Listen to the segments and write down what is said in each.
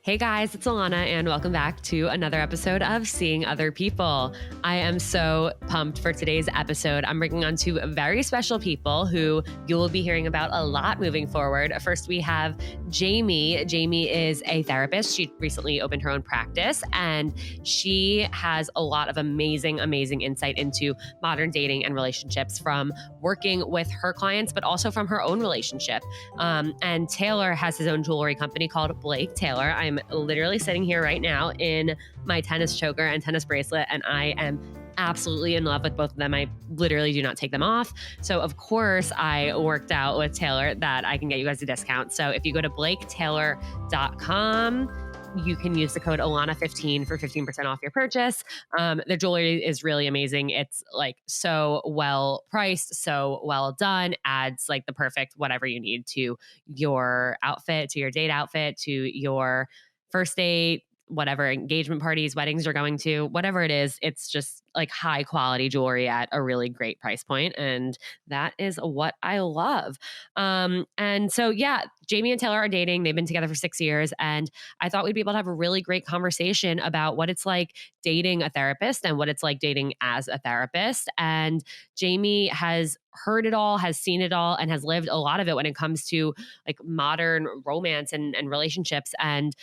Hey guys, it's Alana and welcome back to another episode of Seeing Other People. I am so pumped for today's episode. I'm bringing on two very special people who you will be hearing about a lot moving forward. First, we have Jamie. Jamie is a therapist. She recently opened her own practice and she has a lot of amazing insight into modern dating and relationships from working with her clients, but also from her own relationship. And Taylor has his own jewelry company called Blake Taylor. I'm literally sitting here right now in my tennis choker and tennis bracelet, and I am absolutely in love with both of them. I literally do not take them off. So of course I worked out with Taylor that I can get you guys a discount. So if you go to blaketaylor.com, you can use the code Alana15 for 15% off your purchase. Their jewelry is really amazing. It's like so well priced, so well done, adds like the perfect whatever you need to your outfit, to your date outfit, to your first date, whatever engagement parties, weddings you're going to, whatever it is. It's just like high quality jewelry at a really great price point. And that is what I love. And so, yeah, Jamie and Taylor are dating. They've been together for 6 years. And I thought we'd be able to have a really great conversation about what it's like dating a therapist and what it's like dating as a therapist. And Jamie has heard it all, has seen it all, and has lived a lot of it when it comes to like modern romance and relationships. And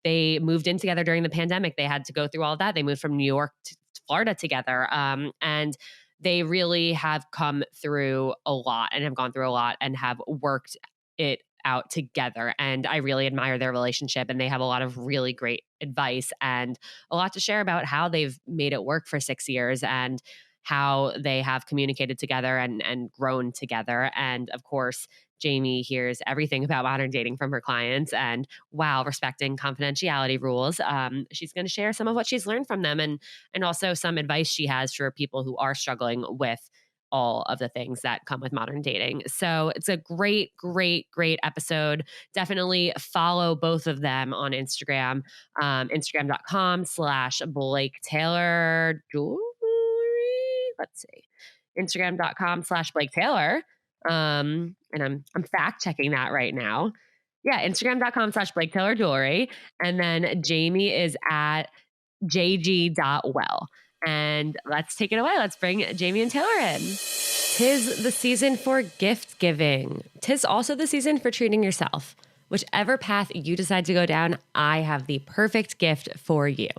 they moved in together during the pandemic. They had to go through all of that. They moved from New York to Florida together. And they really have come through a lot and have gone through a lot and have worked it out together. And I really admire their relationship. And they have a lot of really great advice and a lot to share about how they've made it work for 6 years and how they have communicated together and grown together. And of course, Jamie hears everything about modern dating from her clients and while respecting confidentiality rules, she's going to share some of what she's learned from them and also some advice she has for people who are struggling with all of the things that come with modern dating. So it's a great episode. Definitely follow both of them on Instagram, Instagram.com/Blake Taylor Jewelry. Let's see. Instagram.com/Blake Taylor. And I'm fact checking that right now. Yeah, Instagram.com/Blake Taylor Jewelry. And then Jamie is at jg.well. And let's take it away. Let's bring Jamie and Taylor in. Tis the season for gift giving. Tis also the season for treating yourself. Whichever path you decide to go down, I have the perfect gift for you.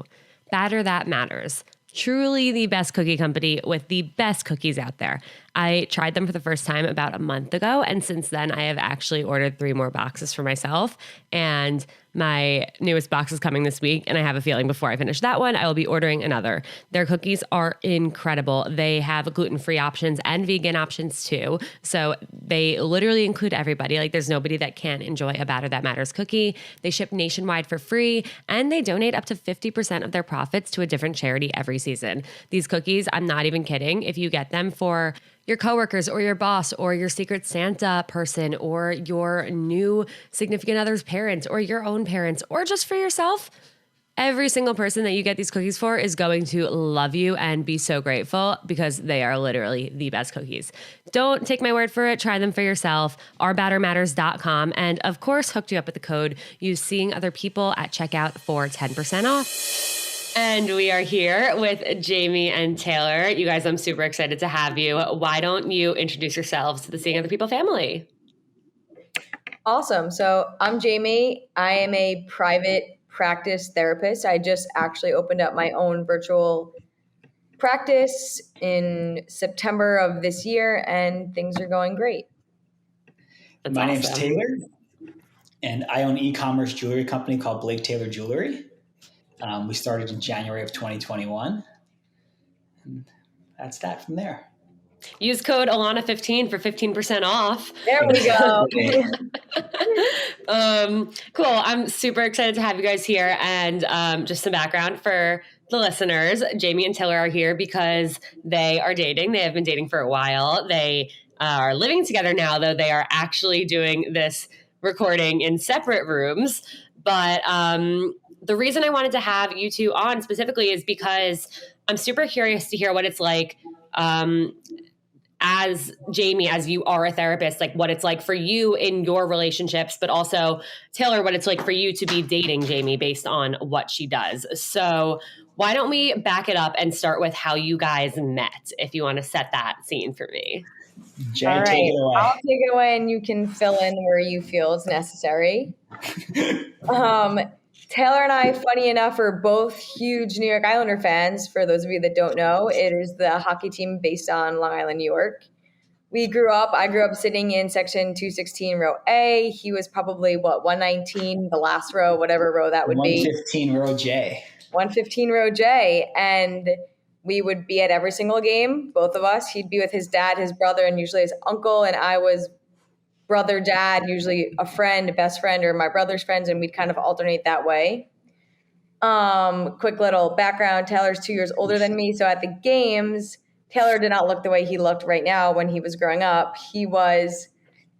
Batter That Matters. Truly the best cookie company with the best cookies out there. I tried them for the first time about a month ago, and since then I have actually ordered 3 more boxes for myself, and my newest box is coming this week, and I have a feeling before I finish that one, I will be ordering another. Their cookies are incredible. They have gluten-free options and vegan options too, so they literally include everybody. Like there's nobody that can't enjoy a Batter That Matters cookie. They ship nationwide for free, and they donate up to 50% of their profits to a different charity every season. These cookies, I'm not even kidding, if you get them for your coworkers or your boss or your Secret Santa person or your new significant other's parents or your own parents or just for yourself, every single person that you get these cookies for is going to love you and be so grateful because they are literally the best cookies. Don't take my word for it. Try them for yourself. ourbattermatters.com. And of course, hooked you up with the code. Use Seeing Other People at checkout for 10% off. And we are here with Jamie and Taylor. You guys, I'm super excited to have you. Why don't you introduce yourselves to the Seeing Other People family? Awesome. So I'm Jamie. I am a private practice therapist. I just actually opened up my own virtual practice in September of this year, and things are going great. My name's Taylor, and I own an e-commerce jewelry company called Blake Taylor Jewelry. We started in January of 2021. And that's that from there. Use code Alana15 for 15% off. There we go. Cool. I'm super excited to have you guys here. And just some background for the listeners. Jamie and Taylor are here because they are dating. They have been dating for a while. They are living together now, though they are actually doing this recording in separate rooms. But the reason I wanted to have you two on specifically is because I'm super curious to hear what it's like as Jamie, as you are a therapist, like what it's like for you in your relationships, but also Taylor, what it's like for you to be dating Jamie based on what she does. So why don't we back it up and start with how you guys met, if you want to set that scene for me. Jay, all right, take it away. I'll take it away and you can fill in where you feel is necessary. Taylor and I, funny enough, are both huge New York Islander fans. For those of you that don't know, it is the hockey team based on Long Island, New York. I grew up sitting in section 216, row A. He was probably, 119, the last row, whatever row that would 115 be. 115 row J. 115 row J. And we would be at every single game, both of us. He'd be with his dad, his brother, and usually his uncle. And I was brother, dad, usually a friend, a best friend, or my brother's friends, and we'd kind of alternate that way. Quick little background, Taylor's 2 years older than me, so at the games, Taylor did not look the way he looked right now when he was growing up. He was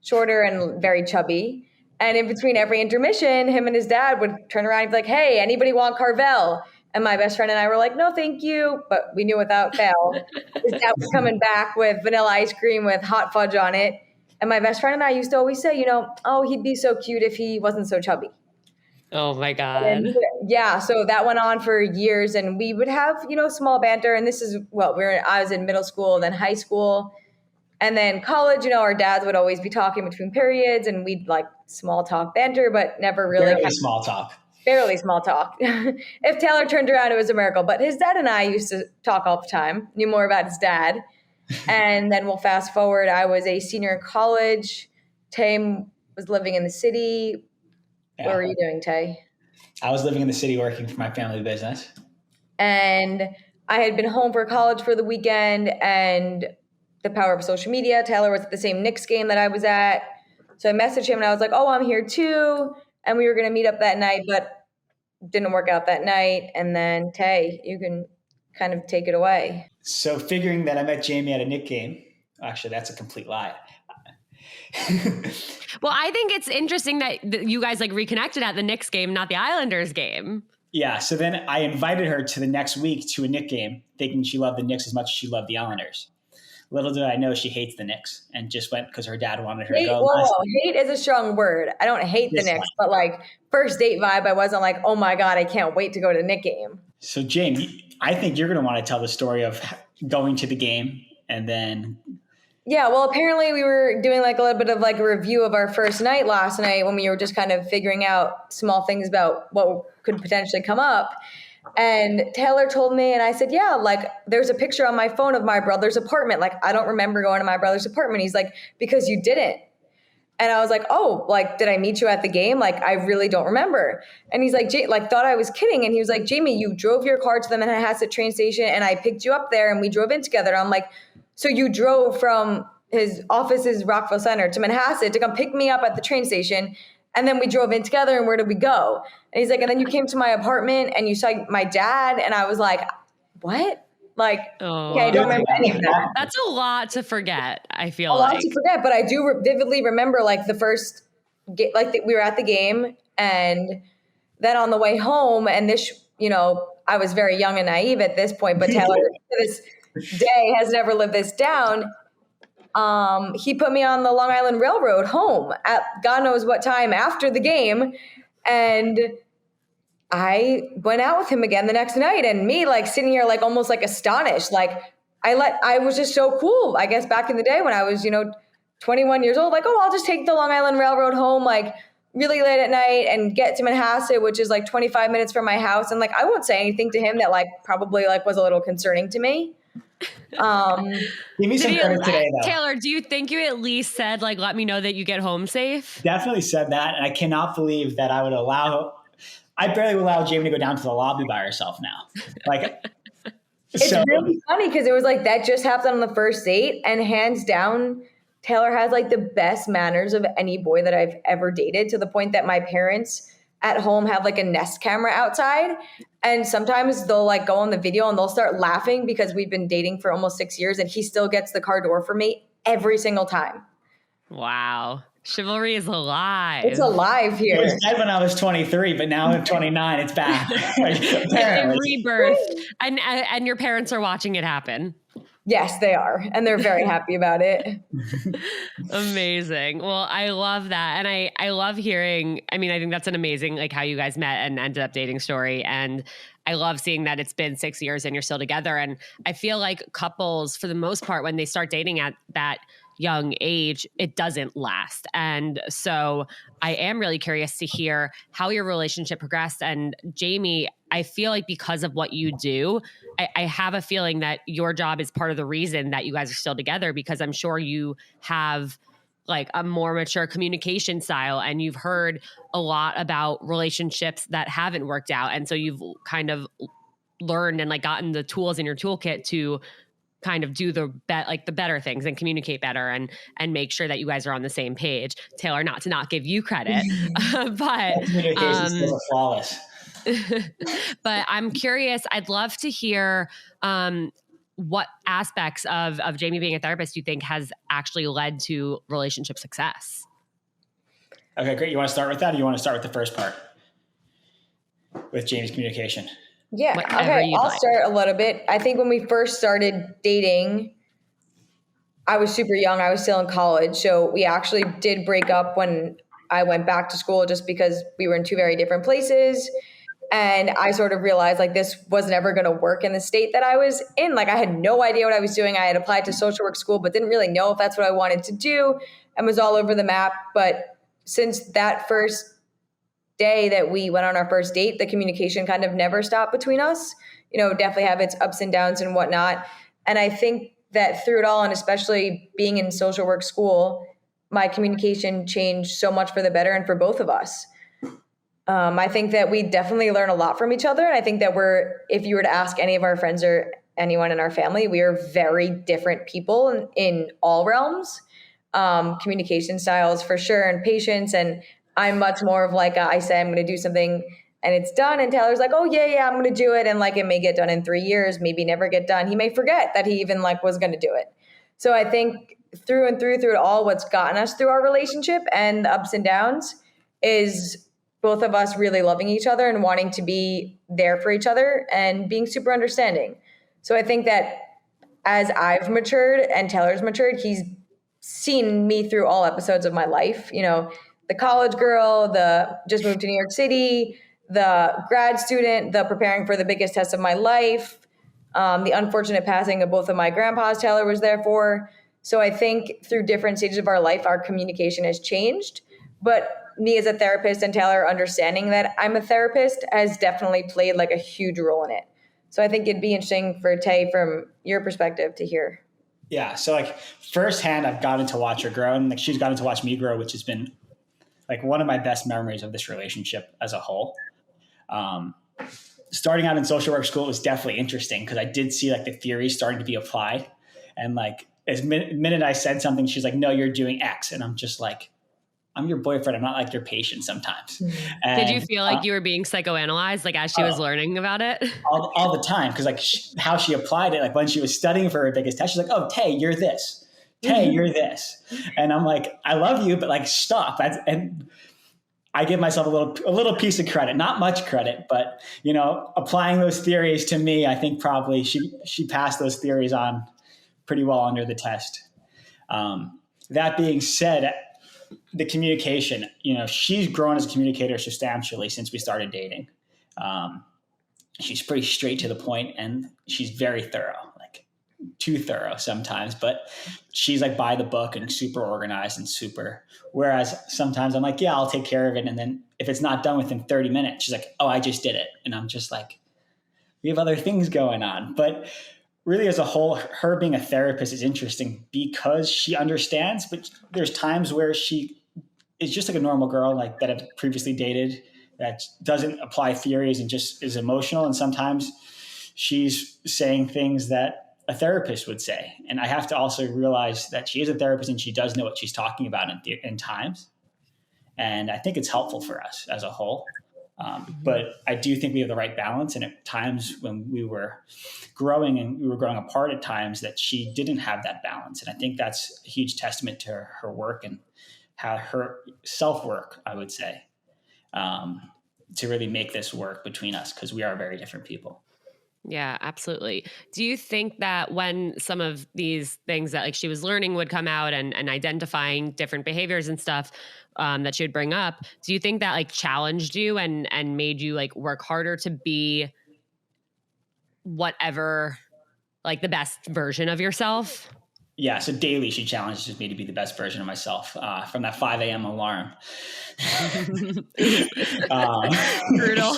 shorter and very chubby, and in between every intermission, him and his dad would turn around and be like, "Hey, anybody want Carvel?" And my best friend and I were like, "No, thank you," but we knew without fail. His dad was coming back with vanilla ice cream with hot fudge on it. And my best friend and I used to always say, he'd be so cute if he wasn't so chubby. Oh my God. And yeah. So that went on for years and we would have, small banter. And this is, I was in middle school, then high school, and then college, our dads would always be talking between periods and we'd like small talk banter, but never really. Barely small talk. If Taylor turned around, it was a miracle. But his dad and I used to talk all the time, knew more about his dad. And then we'll fast forward. I was a senior in college. Tay was living in the city. Yeah. What were you doing, Tay? I was living in the city working for my family business. And I had been home for college for the weekend and the power of social media. Taylor was at the same Knicks game that I was at. So I messaged him and I was like, "Oh, I'm here too." And we were going to meet up that night, but didn't work out that night. And then Tay, you can kind of take it away. So figuring that I met Jamie at a Knicks game, actually that's a complete lie. Well, I think it's interesting that you guys like reconnected at the Knicks game, not the Islanders game. Yeah. So then I invited her to the next week to a Knicks game, thinking she loved the Knicks as much as she loved the Islanders. Little did I know she hates the Knicks and just went because her dad wanted her to go. Hate is a strong word. I don't hate the Knicks, but like first date vibe, I wasn't like, "Oh my God, I can't wait to go to a Knicks game." So Jamie, I think you're going to want to tell the story of going to the game and then. Yeah, well, apparently we were doing like a little bit of like a review of our first night last night when we were just kind of figuring out small things about what could potentially come up. And Taylor told me, and I said, "Yeah, like there's a picture on my phone of my brother's apartment. Like I don't remember going to my brother's apartment." He's like, "Because you didn't." And I was like, "Oh, like, did I meet you at the game? Like, I really don't remember." And he's like, thought I was kidding. And he was like, "Jamie, you drove your car to the Manhasset train station and I picked you up there and we drove in together." I'm like, "So you drove from his office's Rockville Center to Manhasset to come pick me up at the train station. And then we drove in together and where did we go?" And he's like, "And then you came to my apartment and you saw my dad." And I was like, "What?" Like, okay, I don't remember any of that. That's a lot to forget, I feel like. A lot to forget, but I do vividly remember like the first, we were at the game and then on the way home and this, I was very young and naive at this point, but Taylor to this day has never lived this down. He put me on the Long Island Railroad home at God knows what time after the game. And I went out with him again the next night and me like sitting here, like almost like astonished. Like I was just so cool. I guess back in the day when I was, 21 years old, like, "Oh, I'll just take the Long Island Railroad home, like really late at night and get to Manhasset, which is like 25 minutes from my house." And like, I won't say anything to him that like probably like was a little concerning to me. Give me some credit today, though. Taylor, do you think you at least said like, "Let me know that you get home safe"? Definitely said that. And I cannot believe that I barely allow Jamie to go down to the lobby by herself now. Like, it's really funny because it was like that just happened on the first date, and hands down, Taylor has like the best manners of any boy that I've ever dated, to the point that my parents at home have like a Nest camera outside, and sometimes they'll like go on the video and they'll start laughing because we've been dating for almost 6 years and he still gets the car door for me every single time. Wow. Chivalry is alive. It's alive here. It was dead when I was 23, but now I'm 29. It's back. It's a rebirth. And your parents are watching it happen. Yes, they are. And they're very happy about it. Amazing. Well, I love that. And I love hearing, I mean, I think that's an amazing, like how you guys met and ended up dating story. And I love seeing that it's been 6 years and you're still together. And I feel like couples, for the most part, when they start dating at that young age, it doesn't last. And so I am really curious to hear how your relationship progressed. And Jamie, I feel like because of what you do, I have a feeling that your job is part of the reason that you guys are still together, because I'm sure you have like a more mature communication style and you've heard a lot about relationships that haven't worked out. And so you've kind of learned and like gotten the tools in your toolkit to kind of do the better things and communicate better and make sure that you guys are on the same page. Taylor, not to not give you credit, but communication skills are flawless. but I'm curious, I'd love to hear what aspects of Jamie being a therapist you think has actually led to relationship success. Okay, great. You want to start with that, or you want to start with the first part with Jamie's communication? Yeah. Okay. I'll start a little bit. I think when we first started dating, I was super young. I was still in college. So we actually did break up when I went back to school, just because we were in two very different places. And I sort of realized like this was never going to work in the state that I was in. Like I had no idea what I was doing. I had applied to social work school, but didn't really know if that's what I wanted to do and was all over the map. But since that first day that we went on our first date, the communication kind of never stopped between us. You know, definitely have its ups and downs and whatnot. And I think that through it all, and especially being in social work school, my communication changed so much for the better and for both of us. I think that we definitely learn a lot from each other. And I think that if you were to ask any of our friends or anyone in our family, we are very different people in all realms. Communication styles for sure, and patience. And I'm much more of like, I say I'm going to do something and it's done. And Taylor's like, oh yeah, I'm going to do it. And like, it may get done in 3 years, maybe never get done. He may forget that he even like was going to do it. So I think through it all, what's gotten us through our relationship and the ups and downs is both of us really loving each other and wanting to be there for each other and being super understanding. So I think that as I've matured and Taylor's matured, he's seen me through all episodes of my life. You know, the college girl, the just moved to New York City, the grad student, the preparing for the biggest test of my life, the unfortunate passing of both of my grandpas Taylor was there for. So I think through different stages of our life, our communication has changed. But me as a therapist and Taylor understanding that I'm a therapist has definitely played like a huge role in it. So I think it'd be interesting for Tay from your perspective to hear. Yeah. So like firsthand, I've gotten to watch her grow, and like she's gotten to watch me grow, which has been like one of my best memories of this relationship as a whole. Starting out in social work school was definitely interesting because I did see like the theory starting to be applied. And like as minute I said something, she's like, no, you're doing X. And I'm just like, I'm your boyfriend. I'm not like your patient sometimes. And, did you feel like you were being psychoanalyzed like as she was learning about it? all the time. Cause like how she applied it, like when she was studying for her biggest test, she's like, oh, Tay, you're this. Tay, you're this. And I'm like, I love you, but like, stop. And I give myself a little piece of credit, not much credit, but you know, applying those theories to me, I think probably she passed those theories on pretty well under the test. That being said, the communication, you know, she's grown as a communicator substantially since we started dating. She's pretty straight to the point and she's very thorough, like too thorough sometimes, but she's like by the book and super organized and super, whereas sometimes I'm like, yeah, I'll take care of it. And then if it's not done within 30 minutes, she's like, oh, I just did it. And I'm just like, we have other things going on. But really as a whole, her being a therapist is interesting because she understands, but there's times where she is just like a normal girl, like that I've previously dated that doesn't apply theories and just is emotional. And sometimes she's saying things that a therapist would say. And I have to also realize that she is a therapist and she does know what she's talking about in times. And I think it's helpful for us as a whole. But I do think we have the right balance. And at times when we were growing and we were growing apart at times that she didn't have that balance. And I think that's a huge testament to her work and how her self-work, I would say, to really make this work between us because we are very different people. Yeah, absolutely. Do you think that when some of these things that like she was learning would come out and identifying different behaviors and stuff that she would bring up, do you think that like challenged you and made you like work harder to be whatever, like the best version of yourself? Yeah, so daily she challenges me to be the best version of myself from that 5 a.m. alarm. Brutal.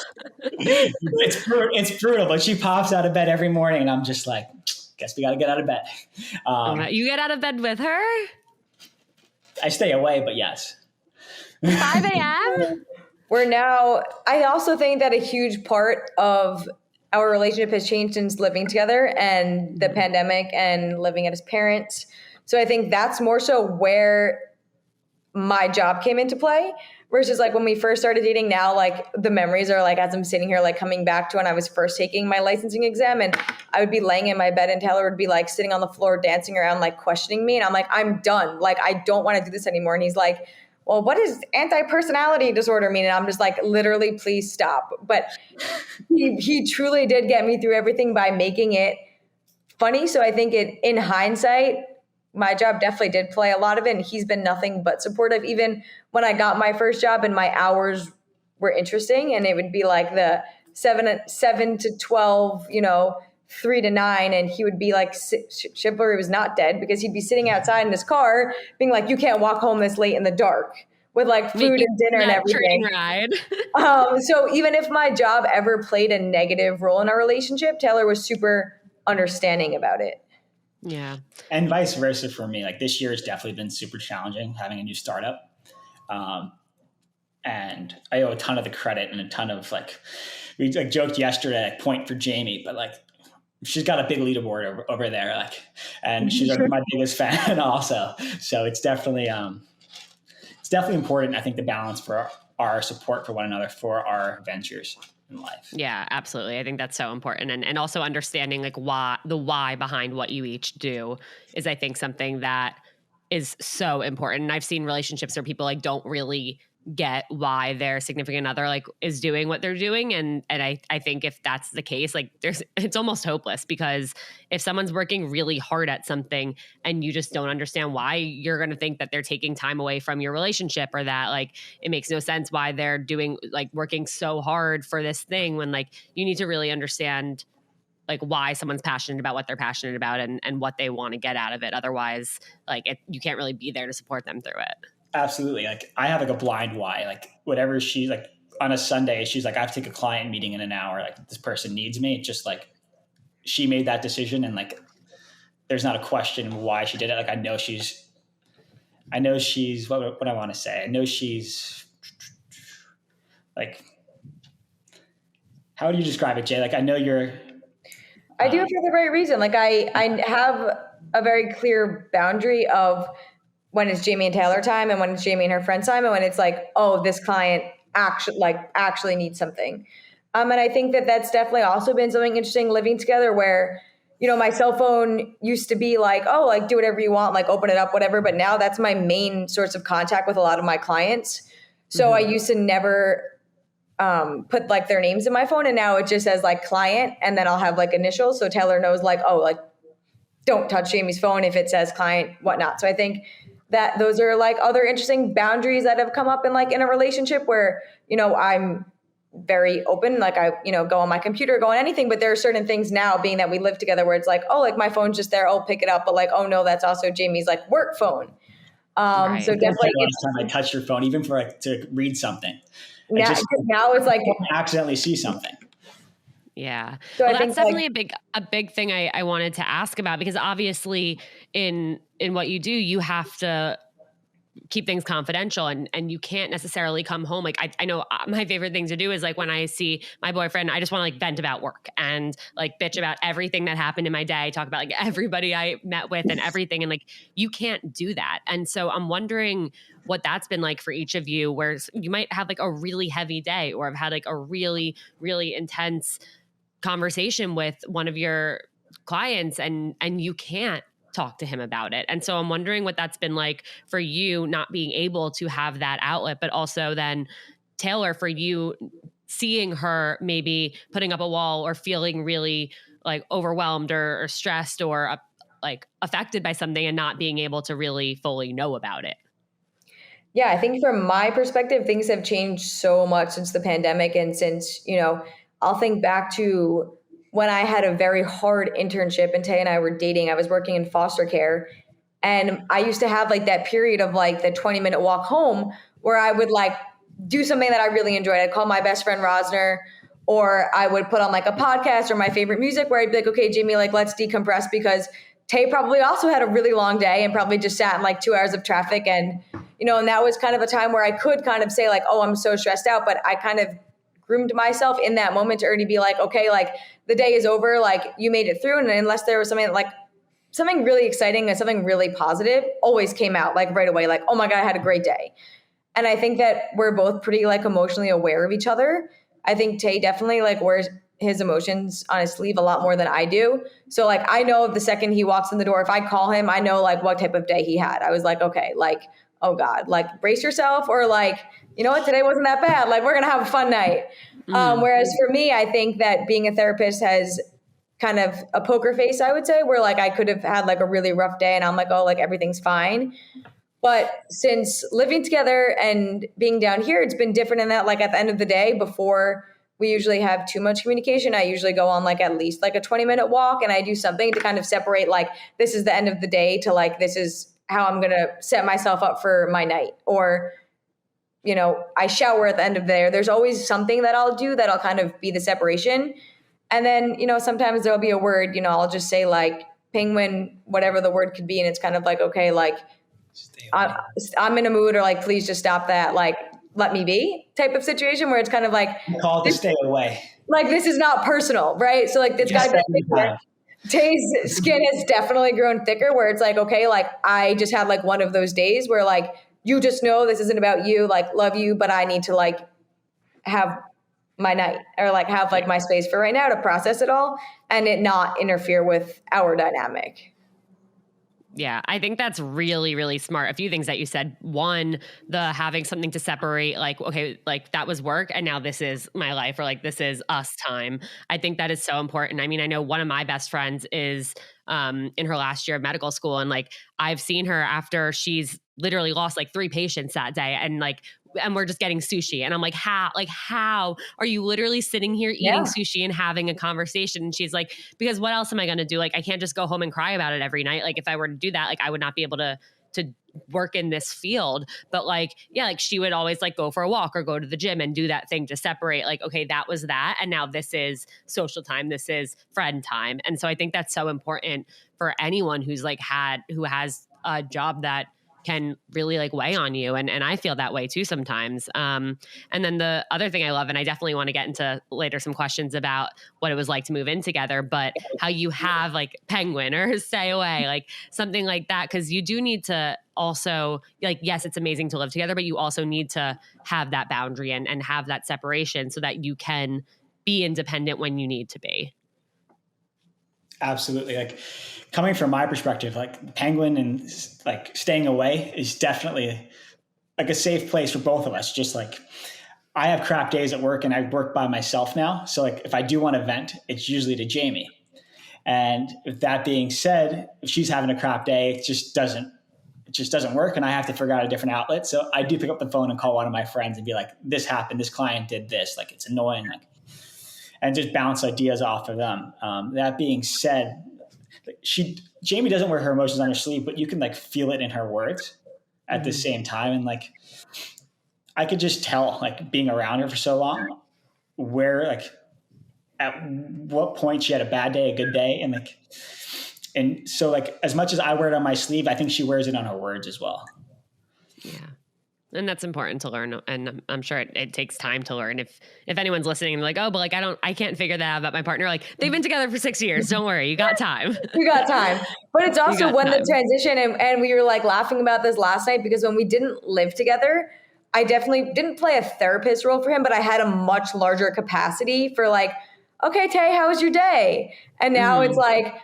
It's brutal, but she pops out of bed every morning and I'm just like, guess we got to get out of bed. You get out of bed with her? I stay away, but yes. 5 a.m.? I also think that a huge part of our relationship has changed since living together and the pandemic and living as parents. So I think that's more so where my job came into play versus like when we first started dating. Now, like the memories are like, as I'm sitting here, like coming back to when I was first taking my licensing exam and I would be laying in my bed and Taylor would be like sitting on the floor, dancing around, like questioning me. And I'm like, I'm done. Like, I don't want to do this anymore. And he's like, well, what does anti-personality disorder mean? And I'm just like, literally, please stop. But he truly did get me through everything by making it funny. So I think in hindsight, my job definitely did play a lot of it. And he's been nothing but supportive. Even when I got my first job and my hours were interesting and it would be like the 7 to 12, 3 to 9. And he would be like, chivalry was not dead because he'd be sitting outside in his car being like, you can't walk home this late in the dark with like food and dinner and everything. Ride. So even if my job ever played a negative role in our relationship, Taylor was super understanding about it. Yeah. And vice versa for me. Like this year has definitely been super challenging having a new startup. And I owe a ton of the credit and a ton of like, we like joked yesterday, like point for Jamie, but like she's got a big leaderboard over there. Like, and she's my biggest fan also. So it's definitely important. I think the balance for our support for one another for our ventures in life. Yeah, absolutely. I think that's so important. And also understanding like why behind what you each do is, I think, something that is so important. And I've seen relationships where people like don't really get why their significant other like is doing what they're doing. And I think if that's the case, like it's almost hopeless, because if someone's working really hard at something and you just don't understand why, you're going to think that they're taking time away from your relationship, or that like it makes no sense why they're doing like working so hard for this thing, when like you need to really understand like why someone's passionate about what they're passionate about and what they want to get out of it. Otherwise, like you can't really be there to support them through it. Absolutely. Like I have like a blind why, like whatever she's like on a Sunday, she's like, I have to take a client meeting in an hour. Like this person needs me. It's just like she made that decision, and like there's not a question why she did it. Like I know she's what I want to say. I know she's like, how do you describe it, Jay? Like I know you're. I do it for the right reason. Like I have a very clear boundary of when it's Jamie and Taylor time and when it's Jamie and her friend's time, and when it's like, oh, this client actually needs something. And I think that that's definitely also been something interesting living together, where, my cell phone used to be like, oh, like do whatever you want, like open it up, whatever. But now that's my main source of contact with a lot of my clients. So I used to never put like their names in my phone, and now it just says like client, and then I'll have like initials. So Taylor knows like, oh, like don't touch Jamie's phone if it says client, whatnot. So I think that those are like other interesting boundaries that have come up in like in a relationship where, I'm very open. Like I, go on my computer, go on anything, but there are certain things now, being that we live together, where it's like, oh, like my phone's just there, I'll pick it up. But like, oh no, that's also Jamie's like work phone. Right. So definitely last time I touched your phone, even for like to read something. Now it's like accidentally see something. Yeah. So well, that's definitely a big thing I wanted to ask about, because obviously in what you do, you have to keep things confidential, and you can't necessarily come home. Like I know my favorite thing to do is like when I see my boyfriend, I just want to like vent about work and like bitch about everything that happened in my day, talk about like everybody I met with and everything. And like, you can't do that. And so I'm wondering what that's been like for each of you, where you might have like a really heavy day or have had like a really, really intense conversation with one of your clients, and you can't talk to him about it. And so I'm wondering what that's been like for you, not being able to have that outlet, but also then Taylor, for you seeing her maybe putting up a wall or feeling really like overwhelmed or stressed or like affected by something and not being able to really fully know about it. Yeah, I think from my perspective, things have changed so much since the pandemic. And since, I'll think back to when I had a very hard internship and Tay and I were dating. I was working in foster care. And I used to have like that period of like the 20-minute walk home where I would like do something that I really enjoyed. I'd call my best friend Rosner, or I would put on like a podcast or my favorite music where I'd be like, okay, Jamie, like let's decompress, because Tay probably also had a really long day and probably just sat in like 2 hours of traffic. And, and that was kind of a time where I could kind of say like, oh, I'm so stressed out. But I kind of groomed myself in that moment to already be like, okay, like the day is over. Like you made it through. And unless there was something like something really exciting and something really positive always came out like right away. Like, oh my God, I had a great day. And I think that we're both pretty like emotionally aware of each other. I think Tay definitely like wears his emotions on his sleeve a lot more than I do. So like, I know the second he walks in the door, if I call him, I know like what type of day he had. I was like, okay, like, oh God, like brace yourself, or like, you know what, today wasn't that bad. Like we're going to have a fun night. Whereas for me, I think that being a therapist has kind of a poker face, I would say, where like I could have had like a really rough day and I'm like, oh, like everything's fine. But since living together and being down here, it's been different in that like at the end of the day, before we usually have too much communication, I usually go on like at least like a 20-minute walk, and I do something to kind of separate like this is the end of the day to like this is how I'm going to set myself up for my night. Or, I shower at the end of the day. There's always something that I'll do that'll kind of be the separation. And then, sometimes there'll be a word, I'll just say like penguin, whatever the word could be. And it's kind of like, okay, like I'm in a mood, or like, please just stop that. Like, let me be type of situation where it's kind of like, call to stay away. Like, this is not personal, right? So like, it's got to be thicker. Tay's skin has definitely grown thicker, where it's like, okay, like I just had like one of those days where like, you just know this isn't about you, like love you, but I need to like have my night, or like have like my space for right now to process it all and it not interfere with our dynamic. Yeah, I think that's really, really smart. A few things that you said. One, the having something to separate, like, okay, like that was work and now this is my life, or like this is us time. I think that is so important. I mean, I know one of my best friends is in her last year of medical school, and like I've seen her after she's literally lost like 3 patients that day, and we're just getting sushi. And I'm like, how are you literally sitting here eating sushi and having a conversation? And she's like, because what else am I going to do? Like, I can't just go home and cry about it every night. Like if I were to do that, like I would not be able to work in this field. But like, yeah, like she would always like go for a walk or go to the gym and do that thing to separate like, okay, that was that. And now this is social time. This is friend time. And so I think that's so important for anyone who has a job that can really like weigh on you. And I feel that way too sometimes. And then the other thing I love, and I definitely want to get into later some questions about what it was like to move in together, but how you have like penguin or stay away, like something like that. Cause you do need to also like, yes, it's amazing to live together, but you also need to have that boundary and have that separation so that you can be independent when you need to be. Absolutely. Like coming from my perspective, like penguin and like staying away is definitely like a safe place for both of us. Just like I have crap days at work and I work by myself now. So like if I do want to vent, it's usually to Jamie. And with that being said, if she's having a crap day, it just doesn't work. And I have to figure out a different outlet. So I do pick up the phone and call one of my friends and be like, this happened. This client did this. Like, it's annoying. Like, and just bounce ideas off of them. That being said, Jamie doesn't wear her emotions on her sleeve, but you can like feel it in her words at the same time. And like, I could just tell, like being around her for so long, where like at what point she had a bad day, a good day. And so like, as much as I wear it on my sleeve, I think she wears it on her words as well. Yeah. And that's important to learn. And I'm sure it takes time to learn. If anyone's listening and like, oh, but like, I can't figure that out about my partner. Like they've been together for 6 years. Don't worry. You got time. You got time. But it's also when the transition, and we were like laughing about this last night, because when we didn't live together, I definitely didn't play a therapist role for him, but I had a much larger capacity for like, okay, Tay, how was your day? And now it's like,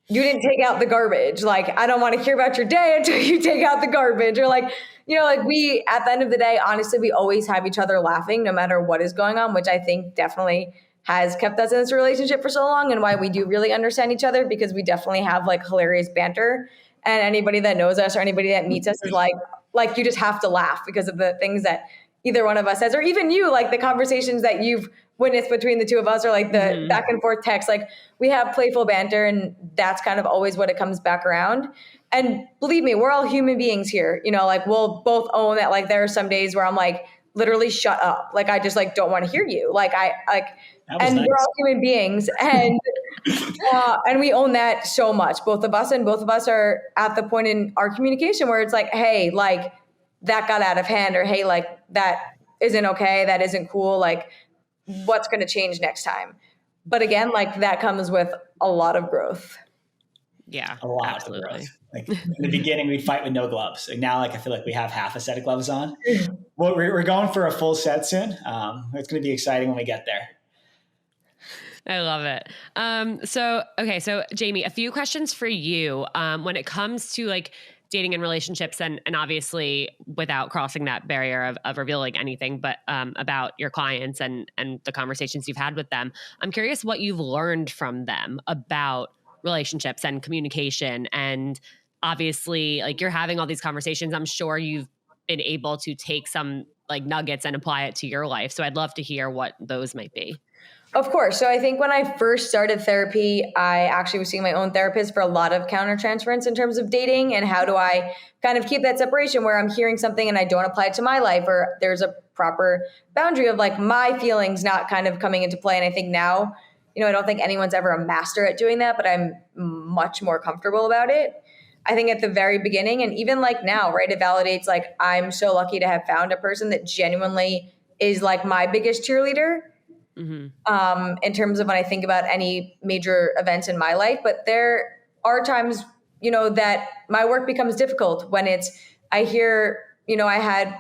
you didn't take out the garbage. Like, I don't want to hear about your day until you take out the garbage. Or like, like we, at the end of the day, honestly, we always have each other laughing no matter what is going on, which I think definitely has kept us in this relationship for so long, and why we do really understand each other, because we definitely have like hilarious banter. And anybody that knows us or anybody that meets us is like you just have to laugh because of the things that either one of us says, or even you, like the conversations that you've witnessed between the two of us, or like the back and forth text. Like, we have playful banter, and that's kind of always what it comes back around. And believe me, we're all human beings here. Like, we'll both own that. Like, there are some days where I'm like, literally shut up. Like, I just like don't want to hear you. Like, and nice. We're all human beings, and we own that so much, both of us. And both of us are at the point in our communication where it's like, hey, like that got out of hand, or hey, like that isn't okay, that isn't cool. Like, what's going to change next time? But again, like that comes with a lot of growth. Yeah, a lot absolutely. Of growth. Like in the beginning, we'd fight with no gloves. Like now, like I feel like we have half a set of gloves on. Well, we're going for a full set soon. It's going to be exciting when we get there. I love it. So Jamie, a few questions for you. When it comes to like dating and relationships, and obviously without crossing that barrier of revealing anything, but about your clients and the conversations you've had with them, I'm curious what you've learned from them about relationships and communication. And obviously, like, you're having all these conversations. I'm sure you've been able to take some like nuggets and apply it to your life. So I'd love to hear what those might be. Of course. So I think when I first started therapy, I actually was seeing my own therapist for a lot of countertransference in terms of dating, and how do I kind of keep that separation where I'm hearing something and I don't apply it to my life, or there's a proper boundary of like my feelings not kind of coming into play. And I think now, I don't think anyone's ever a master at doing that, but I'm much more comfortable about it. I think at the very beginning, and even like now, right, it validates, like, I'm so lucky to have found a person that genuinely is like my biggest cheerleader. Mm-hmm. In terms of when I think about any major events in my life. But there are times, that my work becomes difficult when I hear, I had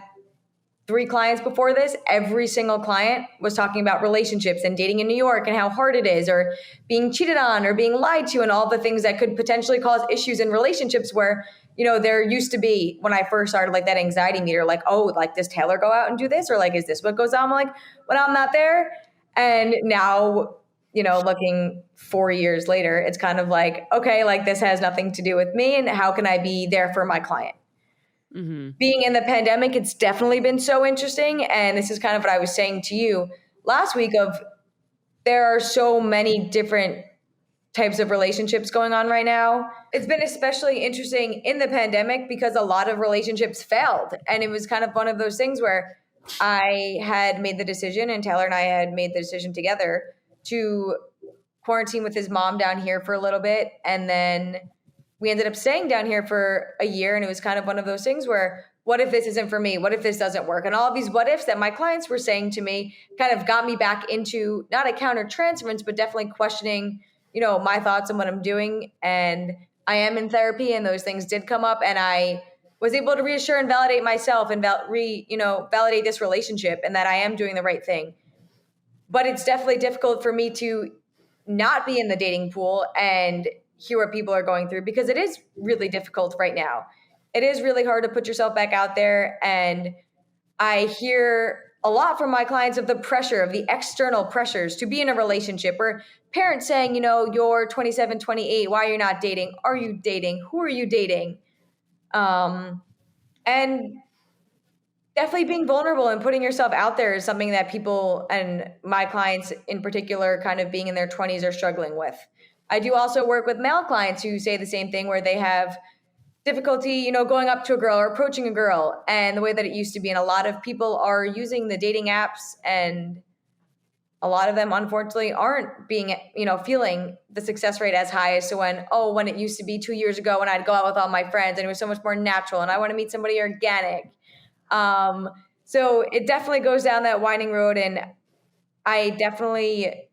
3 clients before this. Every single client was talking about relationships and dating in New York and how hard it is, or being cheated on, or being lied to, and all the things that could potentially cause issues in relationships where, there used to be, when I first started, like that anxiety meter, like, oh, like, does Taylor go out and do this? Or like, is this what goes on? I'm like, when I'm not there. And now, looking 4 years later, it's kind of like, okay, like this has nothing to do with me, and how can I be there for my client? Mm-hmm. Being in the pandemic, it's definitely been so interesting. And this is kind of what I was saying to you last week of, there are so many different types of relationships going on right now. It's been especially interesting in the pandemic because a lot of relationships failed. And it was kind of one of those things where I had made the decision, and Taylor and I had made the decision together, to quarantine with his mom down here for a little bit. And then we ended up staying down here for a year. And it was kind of one of those things where, what if this isn't for me? What if this doesn't work? And all of these what ifs that my clients were saying to me kind of got me back into not a countertransference, but definitely questioning, my thoughts and what I'm doing. And I am in therapy, and those things did come up, and I was able to reassure and validate myself and validate this relationship, and that I am doing the right thing. But it's definitely difficult for me to not be in the dating pool and hear what people are going through, because it is really difficult right now. It is really hard to put yourself back out there. And I hear a lot from my clients of the pressure, of the external pressures to be in a relationship, or parents saying, you're 27, 28, why are you not dating? Are you dating? Who are you dating? And definitely being vulnerable and putting yourself out there is something that people, and my clients in particular, kind of being in their 20s, are struggling with. I do also work with male clients who say the same thing, where they have difficulty, going up to a girl or approaching a girl, and the way that it used to be. And a lot of people are using the dating apps, and a lot of them unfortunately aren't being, feeling the success rate as high as to when it used to be 2 years ago when I'd go out with all my friends and it was so much more natural and I want to meet somebody organic. So it definitely goes down that winding road, and I definitely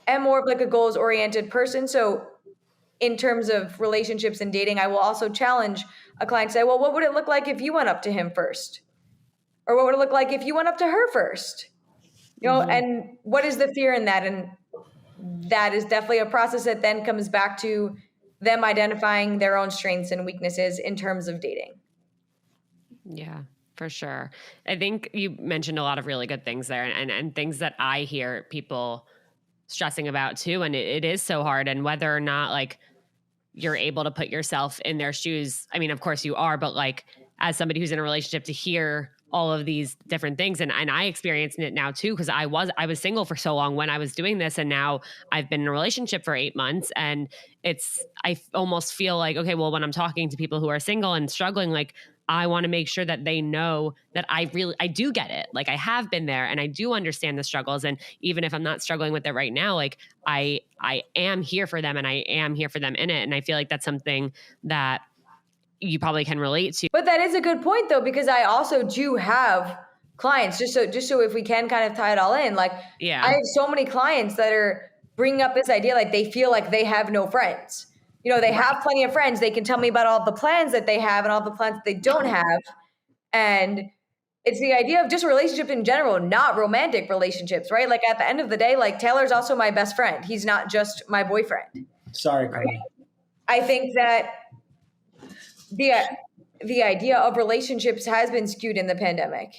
am more of like a goals oriented person. So in terms of relationships and dating, I will also challenge a client to say, well, what would it look like if you went up to him first? Or what would it look like if you went up to her first? Mm-hmm. And what is the fear in that? And that is definitely a process that then comes back to them identifying their own strengths and weaknesses in terms of dating. Yeah, for sure. I think you mentioned a lot of really good things there, and things that I hear people stressing about too. And it is so hard. And whether or not like you're able to put yourself in their shoes. I mean, of course you are, but like as somebody who's in a relationship, to hear all of these different things. And I experienced it now too, because I was single for so long when I was doing this. And now I've been in a relationship for 8 months. And I almost feel like, okay, well, when I'm talking to people who are single and struggling, like I want to make sure that they know that I do get it. Like I have been there and I do understand the struggles. And even if I'm not struggling with it right now, like I am here for them and I am here for them in it. And I feel like that's something that you probably can relate to. But that is a good point though, because I also do have clients, just so if we can kind of tie it all in, like yeah. I have so many clients that are bringing up this idea, like they feel like they have no friends. You know, they have plenty of friends. They can tell me about all the plans that they have and all the plans that they don't have. And it's the idea of just relationships in general, not romantic relationships, right? Like at the end of the day, like Taylor's also my best friend. He's not just my boyfriend. Sorry, Courtney. I think that the idea of relationships has been skewed in the pandemic.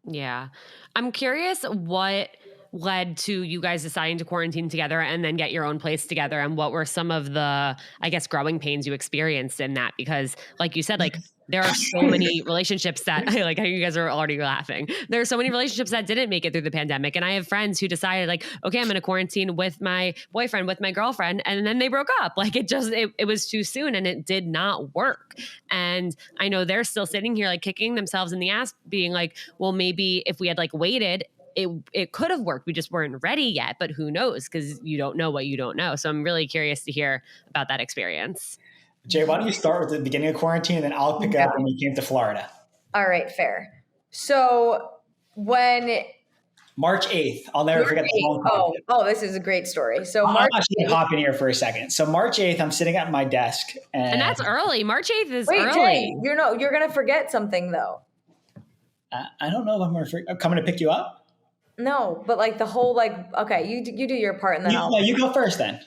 Yeah. I'm curious what led to you guys deciding to quarantine together and then get your own place together, and what were some of the, I guess, growing pains you experienced in that? Because like you said, like there are so many relationships that like you guys are already laughing. There are so many relationships that didn't make it through the pandemic. And I have friends who decided like, okay, I'm going to quarantine with my boyfriend, with my girlfriend. And then they broke up. Like it was too soon and it did not work. And I know they're still sitting here like kicking themselves in the ass being like, well, maybe if we had like waited, it could have worked. We just weren't ready yet, but who knows? Because you don't know what you don't know. So I'm really curious to hear about that experience. Jay, why don't you start with the beginning of quarantine and then I'll pick up when we came to Florida. All right, fair. So when March 8th, I'll never forget the phone call. Oh, this is a great story. So I'm actually going to hop in here for a second. So March 8th, I'm sitting at my desk. And that's early. March 8th is wait, early. Jay, you're going to forget something though. I don't know if I'm coming to pick you up. No, but like the whole okay, you do your part and then you go first then.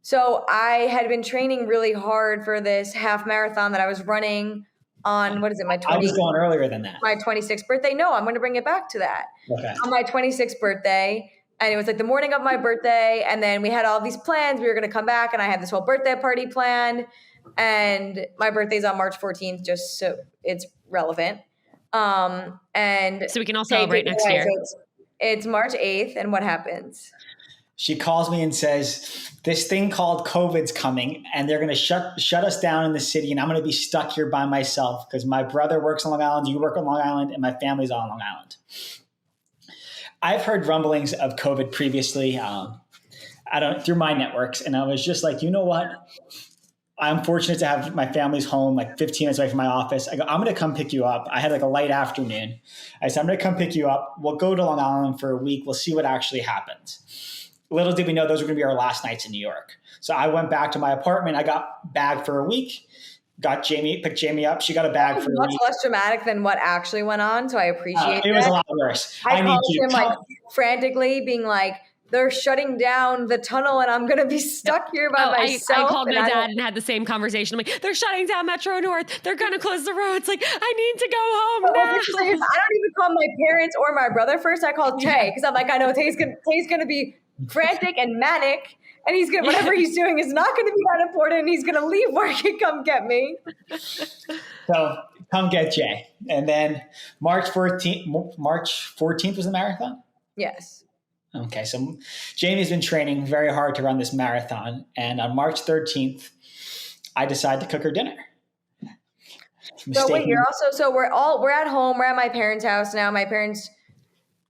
So I had been training really hard for this half marathon that I was running on, my 20th? I was going earlier than that. My 26th birthday. No, I'm going to bring it back to that. Okay. On my 26th birthday, and it was like the morning of my birthday, and then we had all these plans. We were going to come back, and I had this whole birthday party planned, and my birthday's on March 14th, just so it's relevant. And so we can all celebrate next year. So it's March 8th, and what happens? She calls me and says, this thing called COVID's coming, and they're going to shut us down in the city, and I'm going to be stuck here by myself because my brother works on Long Island, you work on Long Island, and my family's on Long Island. I've heard rumblings of COVID previously through my networks, and I was just like, you know what? I'm fortunate to have my family's home like 15 minutes away from my office. I go, I'm going to come pick you up. I had like a light afternoon. I said, I'm going to come pick you up. We'll go to Long Island for a week. We'll see what actually happens. Little did we know those were going to be our last nights in New York. So I went back to my apartment. I got bagged for a week. Picked Jamie up. She got a bag for a week. Much less dramatic than what actually went on. So I appreciate it was a lot worse. I called him like frantically being like, they're shutting down the tunnel and I'm going to be stuck here by myself. I called my dad and had the same conversation. I'm like, they're shutting down Metro North. They're going to close the roads. Like, I need to go home now. I don't even call my parents or my brother first. I call Tay because I'm like, I know Tay's going to be frantic and manic, and he's going to, whatever he's doing is not going to be that important. And he's going to leave work and come get me. So come get Jay. And then March 14th was the marathon? Yes. Okay, so Jamie's been training very hard to run this marathon, and on March 13th, I decided to cook her dinner. So wait, we're at home. We're at my parents' house now. My parents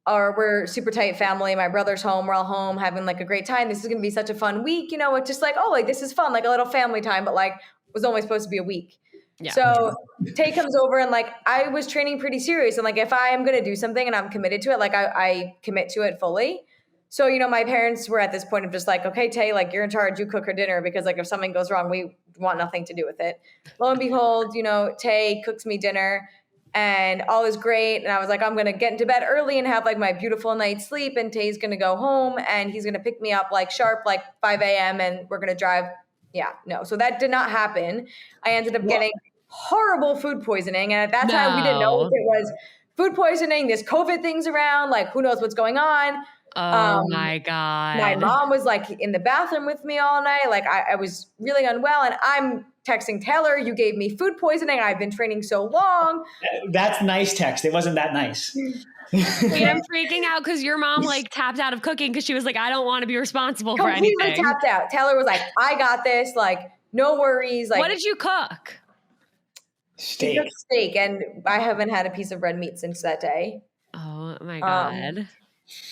we're super tight family. My brother's home. We're all home having like a great time. This is going to be such a fun week. You know, it's just like, oh, like this is fun, like a little family time, but like it was only supposed to be a week. Yeah. So Tay comes over and like I was training pretty serious, and like if I am going to do something and I'm committed to it, like I commit to it fully. So, you know, my parents were at this point of just like, okay, Tay, like you're in charge, you cook her dinner because like if something goes wrong, we want nothing to do with it. Lo and behold, you know, Tay cooks me dinner. and all is great. And I was like, I'm going to get into bed early and have like my beautiful night's sleep. And Tay's going to go home and he's going to pick me up like sharp, like 5 a.m. and we're going to drive. Yeah, no. So that did not happen. I ended up getting horrible food poisoning. And at that time, we didn't know if it was food poisoning, this COVID thing's around, like who knows what's going on. Oh my God. My mom was like in the bathroom with me all night. Like I was really unwell and I'm texting Taylor, you gave me food poisoning. I've been training so long. That's nice text. It wasn't that nice. Wait, I'm freaking out because your mom like tapped out of cooking because she was like, I don't want to be responsible for anything. Completely tapped out. Taylor was like, I got this. Like, no worries. Like, what did you cook? Steak. And I haven't had a piece of red meat since that day. Oh my God.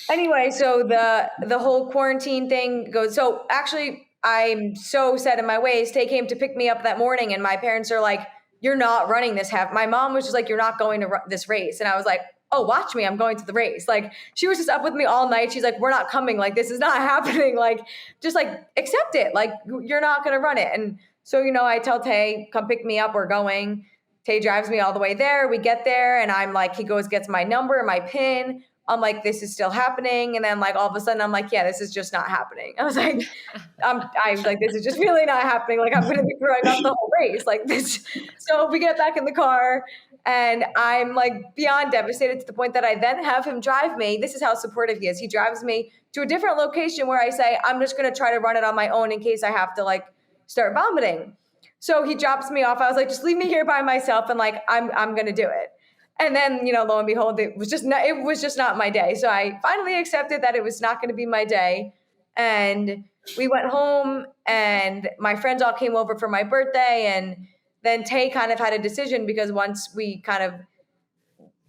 Anyway, so the whole quarantine thing goes. So actually, I'm so set in my ways. Tay came to pick me up that morning and my parents are like, you're not running this half. My mom was just like, you're not going to run this race. And I was like, oh, watch me. I'm going to the race. Like she was just up with me all night. She's like, we're not coming. Like, this is not happening. Like, just like accept it. Like you're not going to run it. And so, I tell Tay, come pick me up. We're going. Tay drives me all the way there. We get there and I'm like, he goes, gets my number, my PIN. I'm like, this is still happening. And then like, all of a sudden I'm like, yeah, this is just not happening. I was like, I was like, this is just really not happening. Like I'm going to be throwing up the whole race like this. So we get back in the car and I'm like beyond devastated to the point that I then have him drive me. This is how supportive he is. He drives me to a different location where I say, I'm just going to try to run it on my own in case I have to like start vomiting. So he drops me off. I was like, just leave me here by myself. And like, I'm going to do it. And then, lo and behold, it was just not my day. So I finally accepted that it was not going to be my day. And we went home and my friends all came over for my birthday. And then Tay kind of had a decision because once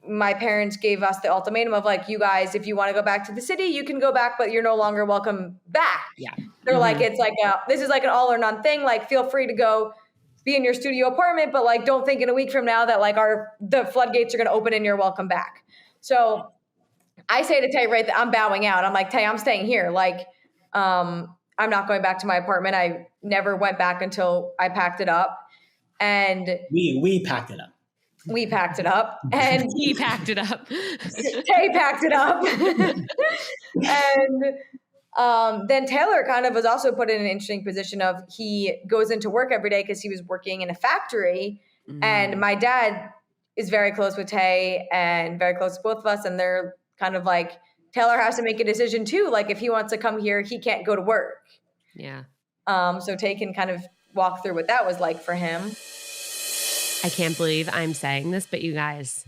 my parents gave us the ultimatum of like, you guys, if you want to go back to the city, you can go back, but you're no longer welcome back. Yeah. They're like, it's like, this is like an all or none thing. Like, feel free to go be in your studio apartment, but like, don't think in a week from now that like the floodgates are going to open and you're welcome back. So I say to Tay, right, I'm bowing out. I'm like, Tay, I'm staying here. Like, I'm not going back to my apartment. I never went back until I packed it up. And we packed it up. We packed it up. And he packed it up. Tay packed it up. And then Taylor kind of was also put in an interesting position of he goes into work every day because he was working in a factory. And my dad is very close with Tay and very close to both of us. And they're kind of like, Taylor has to make a decision too. Like if he wants to come here, he can't go to work. Yeah. So Tay can kind of walk through what that was like for him. I can't believe I'm saying this, but you guys,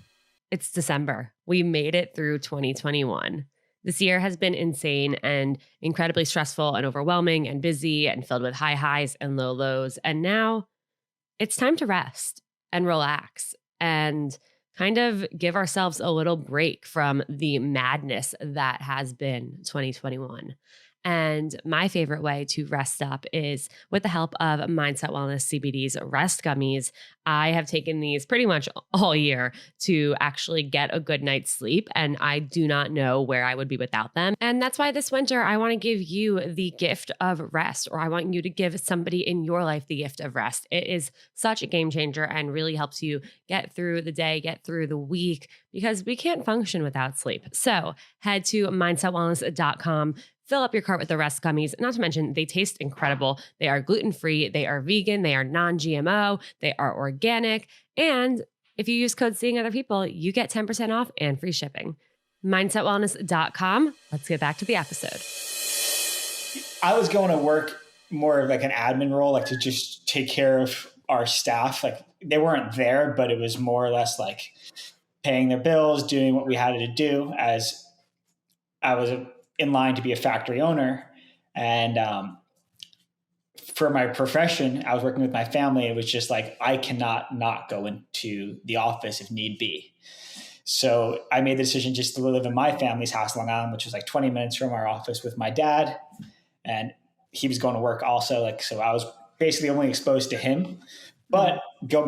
it's December. We made it through 2021. This year has been insane and incredibly stressful and overwhelming and busy and filled with high highs and low lows. And now it's time to rest and relax and kind of give ourselves a little break from the madness that has been 2021. And my favorite way to rest up is with the help of Mindset Wellness CBD's Rest Gummies. I have taken these pretty much all year to actually get a good night's sleep, and I do not know where I would be without them. And that's why this winter, I want to give you the gift of rest, or I want you to give somebody in your life the gift of rest. It is such a game changer and really helps you get through the day, get through the week, because we can't function without sleep. So head to mindsetwellness.com. Fill up your cart with the Rest Gummies. Not to mention, they taste incredible. They are gluten-free, they are vegan, they are non-GMO, they are organic. And if you use code Seeing Other People, you get 10% off and free shipping. Mindsetwellness.com. Let's get back to the episode. I was going to work more of like an admin role, like to just take care of our staff. Like they weren't there, but it was more or less like paying their bills, doing what we had to do, as I was in line to be a factory owner. And for my profession, I was working with my family. It was just like, I cannot not go into the office if need be. So I made the decision just to live in my family's house, Long Island, which was like 20 minutes from our office with my dad. And he was going to work also. Like, so I was basically only exposed to him, but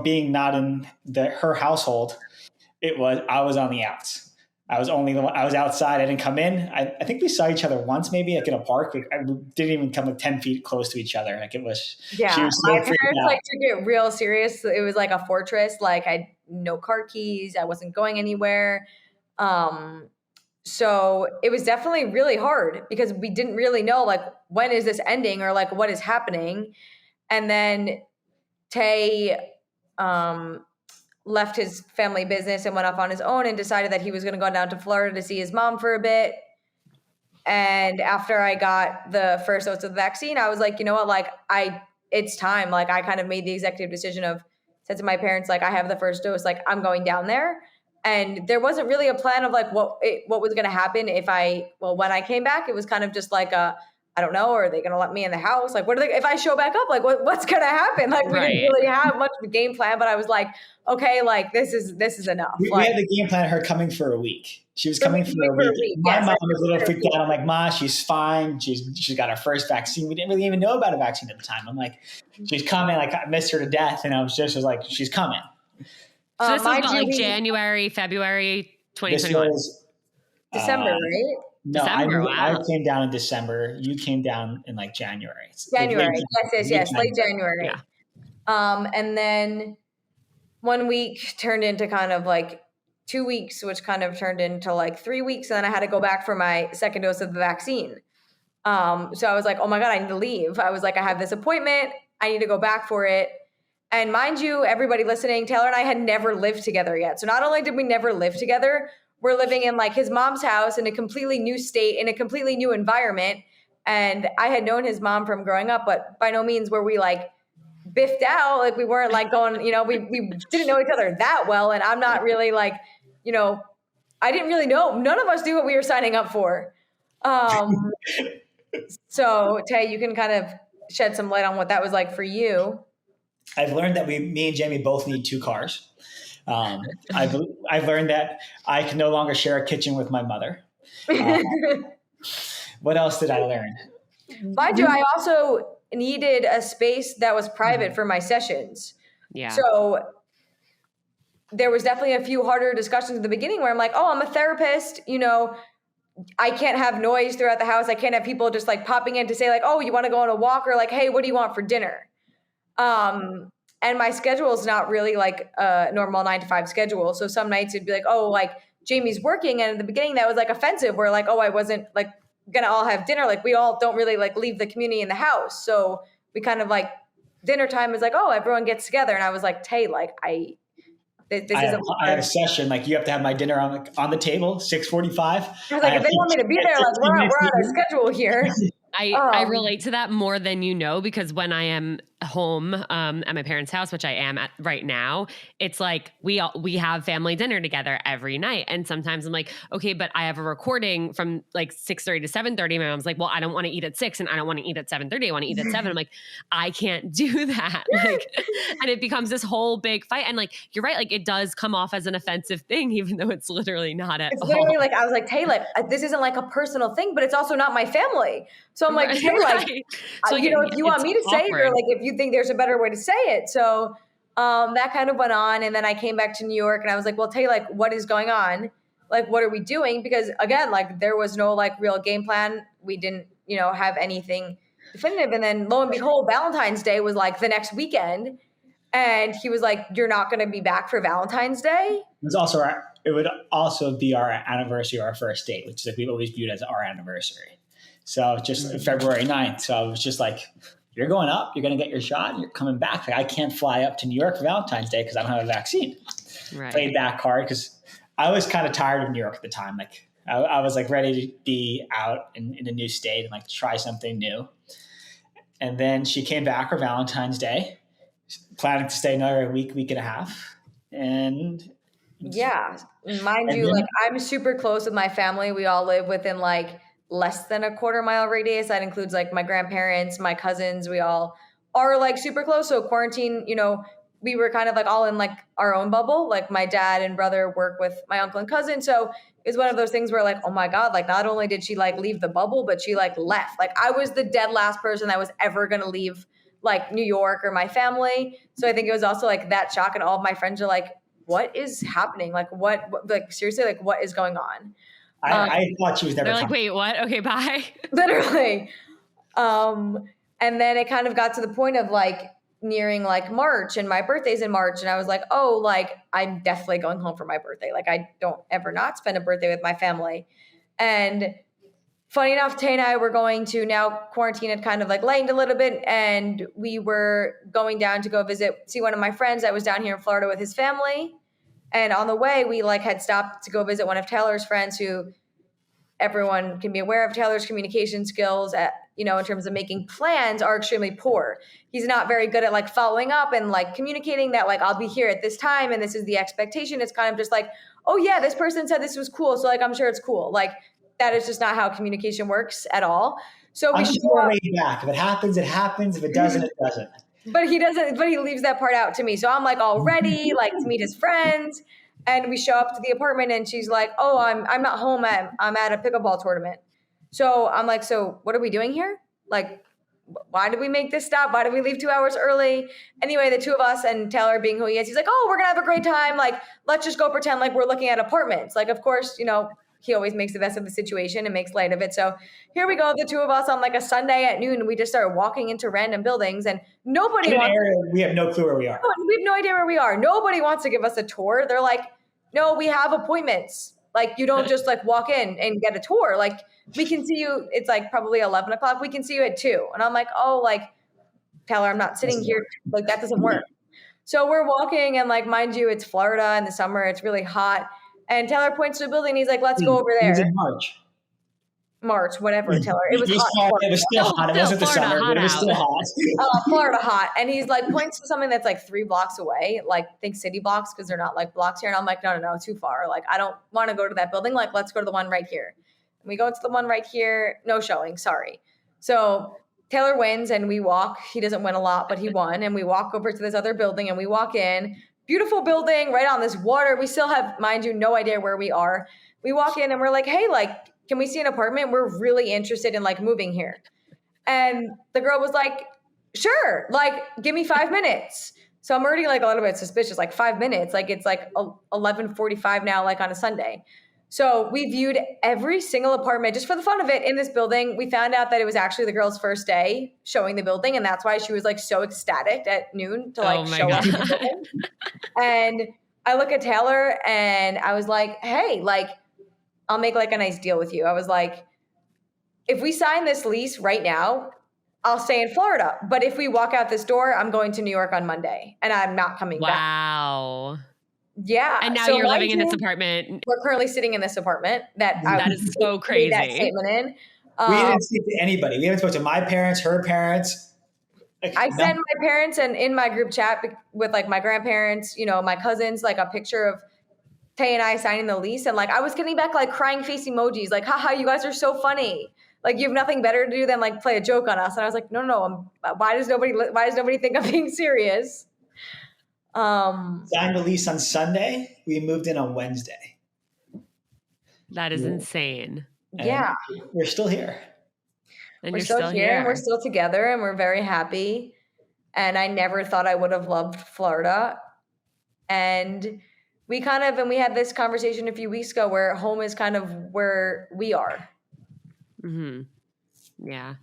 being not in her household, I was on the outs. I was outside. I didn't come in. I think we saw each other once, maybe like in a park. I didn't even come like 10 feet close to each other. Like it was, yeah. she was so my parents like took it real serious. It was like a fortress. Like no car keys. I wasn't going anywhere. So it was definitely really hard because we didn't really know like, when is this ending or like what is happening? And then Tay left his family business and went off on his own and decided that he was going to go down to Florida to see his mom for a bit. And after I got the first dose of the vaccine, I was like, you know what, like it's time. Like I kind of made the executive decision of, said to my parents, like I have the first dose, like I'm going down there. And there wasn't really a plan of like what was going to happen when I came back. It was kind of just like I don't know, are they going to let me in the house? Like, if I show back up, like what's going to happen? Like we didn't really have much of a game plan, but I was like, okay, like this is enough. We had the game plan of her coming for a week. She was coming for a week. My mom was a little freaked out. I'm like, Ma, she's fine. She's got her first vaccine. We didn't really even know about a vaccine at the time. I'm like, she's coming. Like I missed her to death. And I was like, she's coming. So this was about like January, February 2021. This was December, right? No, December, I came down in December. You came down in like January. January, yes, late January. Yeah. And then 1 week turned into kind of like 2 weeks, which kind of turned into like 3 weeks. And then I had to go back for my second dose of the vaccine. So I was like, oh my God, I need to leave. I was like, I have this appointment. I need to go back for it. And mind you, everybody listening, Taylor and I had never lived together yet. So not only did we never live together, we're living in like his mom's house in a completely new state, in a completely new environment. And I had known his mom from growing up, but by no means were we like biffed out. Like we weren't like going, we didn't know each other that well. And I'm not really like, I didn't really know. None of us knew what we were signing up for. So Tay, you can kind of shed some light on what that was like for you. I've learned that me and Jamie both need 2 cars. I've learned that I can no longer share a kitchen with my mother. What else did I learn? Mind you, I also needed a space that was private for my sessions. Yeah. So there was definitely a few harder discussions in the beginning where I'm like, oh, I'm a therapist, I can't have noise throughout the house. I can't have people just like popping in to say like, oh, you want to go on a walk, or like, hey, what do you want for dinner? And my schedule is not really like a normal 9 to 5 schedule. So some nights it'd be like, oh, like Jamie's working. And in the beginning that was like offensive, where like, oh, I wasn't like gonna all have dinner. Like we all don't really like leave the community in the house. So we kind of like dinner time is like, oh, everyone gets together. And I was like, Tay, like I have a session. Like you have to have my dinner on the table, 6:45. I was like, if they want me to be there, like we're on a schedule here. I relate to that more than you know, because when I am home at my parents' house, which I am at right now, it's like we have family dinner together every night. And sometimes I'm like, okay, but I have a recording from like 6:30 to 7:30. My mom's like, well, I don't want to eat at 6 and I don't want to eat at 7:30. I want to eat at 7. I'm like, I can't do that. Like, and it becomes this whole big fight. And like, you're right. Like it does come off as an offensive thing, even though it's literally not at all. It's literally like, I was like, Tay, like this isn't like a personal thing, but it's also not my family. So I'm like, Tay, like, so if you want me to say it, or like if you think there's a better way to say it. So that kind of went on. And then I came back to New York and I was like, well, Tay, like, what is going on? Like, what are we doing? Because again, like there was no like real game plan. We didn't, have anything definitive. And then lo and behold, Valentine's Day was like the next weekend. And he was like, you're not going to be back for Valentine's Day? It would also be our anniversary, our first date, which is like we've always viewed as our anniversary. So just February 9th. So I was just like, you're going up, you're going to get your shot, you're coming back. Like I can't fly up to New York for Valentine's Day because I don't have a vaccine. Right. Played that card because I was kind of tired of New York at the time. Like I was like ready to be out in a new state and like try something new. And then she came back for Valentine's Day, planning to stay another week and a half. And yeah, mind you, like I'm super close with my family. We all live within like less than a 1/4 mile radius. That includes like my grandparents, my cousins. We all are like super close. So quarantine, we were kind of like all in like our own bubble. Like my dad and brother work with my uncle and cousin. So it's one of those things where like, oh my God, like not only did she like leave the bubble, but she like left. Like I was the dead last person that was ever going to leave like New York or my family. So I think it was also like that shock. And all of my friends are like, what is happening? Like what like seriously, like what is going on? I thought she was never. They're like, wait, what? Okay, bye. Literally. And then it kind of got to the point of like, nearing like March and my birthday's in March. And I was like, oh, like I'm definitely going home for my birthday. Like I don't ever not spend a birthday with my family. And funny enough, Tay and I were going to, now quarantine had kind of like lightened a little bit, and we were going down to go see one of my friends that was down here in Florida with his family. And on the way, we like had stopped to go visit one of Taylor's friends, who everyone can be aware of. Taylor's communication skills in terms of making plans are extremely poor. He's not very good at like following up and like communicating that like I'll be here at this time and this is the expectation. It's kind of just like, oh yeah, this person said this was cool, so like I'm sure it's cool. Like that is just not how communication works at all. So we show up. Back. If it happens, it happens. If it doesn't, it doesn't. But he doesn't. But he leaves that part out to me. So I'm like all ready, like to meet his friends. And we show up to the apartment, and she's like, "Oh, I'm not home. I'm at a pickleball tournament." So I'm like, "So what are we doing here? Like, why did we make this stop? Why did we leave 2 hours early?" Anyway, the two of us and Taylor being who he is, he's like, "Oh, we're gonna have a great time. Like, let's just go pretend like we're looking at apartments." Like, of course, he always makes the best of the situation and makes light of it. So here we go, the two of us on like a Sunday at noon. We just start walking into random buildings, and nobody we have no clue where we are. We have no idea where we are. Nobody wants to give us a tour. They're like, no, we have appointments. Like you don't just like walk in and get a tour. Like we can see you. It's like probably 11 o'clock. We can see you at 2. And I'm like, oh, like Taylor, I'm not sitting here. Like that doesn't work. So we're walking, and like, mind you, it's Florida in the summer. It's really hot. And Taylor points to a building. And he's like, let's go over there. It was in March, whatever, Taylor. It was hot. It was still hot. It wasn't the summer, but it was still hot. Florida hot. And he's like points to something that's like 3 blocks away, like think city blocks, because they're not like blocks here. And I'm like, no, too far. Like, I don't want to go to that building. Like, let's go to the one right here. And we go into the one right here. No showing. Sorry. So Taylor wins and we walk. He doesn't win a lot, but he won. And we walk over to this other building and we walk in. Beautiful building right on this water. We still have, mind you, no idea where we are. We walk in and we're like, hey, like, can we see an apartment? We're really interested in like moving here. And the girl was like, sure, like, give me 5 minutes. So I'm already like a little bit suspicious, like 5 minutes, like it's like 11:45 now, like on a Sunday. So we viewed every single apartment just for the fun of it in this building. We found out that it was actually the girl's first day showing the building. And that's why she was like so ecstatic at noon to like show up. And I look at Taylor and I was like, hey, like, I'll make like a nice deal with you. I was like, if we sign this lease right now, I'll stay in Florida. But if we walk out this door, I'm going to New York on Monday and I'm not coming back. Wow. Yeah. And now you're living in this apartment. We're currently sitting in this apartment that is so crazy. That statement in. We didn't speak to anybody. We haven't spoken to my parents, her parents. I sent my parents and in my group chat with like my grandparents, my cousins, like a picture of Tay and I signing the lease. And like, I was getting back like crying face emojis, like, haha, you guys are so funny. Like you have nothing better to do than like play a joke on us. And I was like, no, why does nobody think I'm being serious? Signed the lease on Sunday. We moved in on Wednesday. That is insane. Yeah. We're still here. And we're still here and we're still together and we're very happy. And I never thought I would have loved Florida. And we had this conversation a few weeks ago where home is kind of where we are. Mm-hmm. Yeah.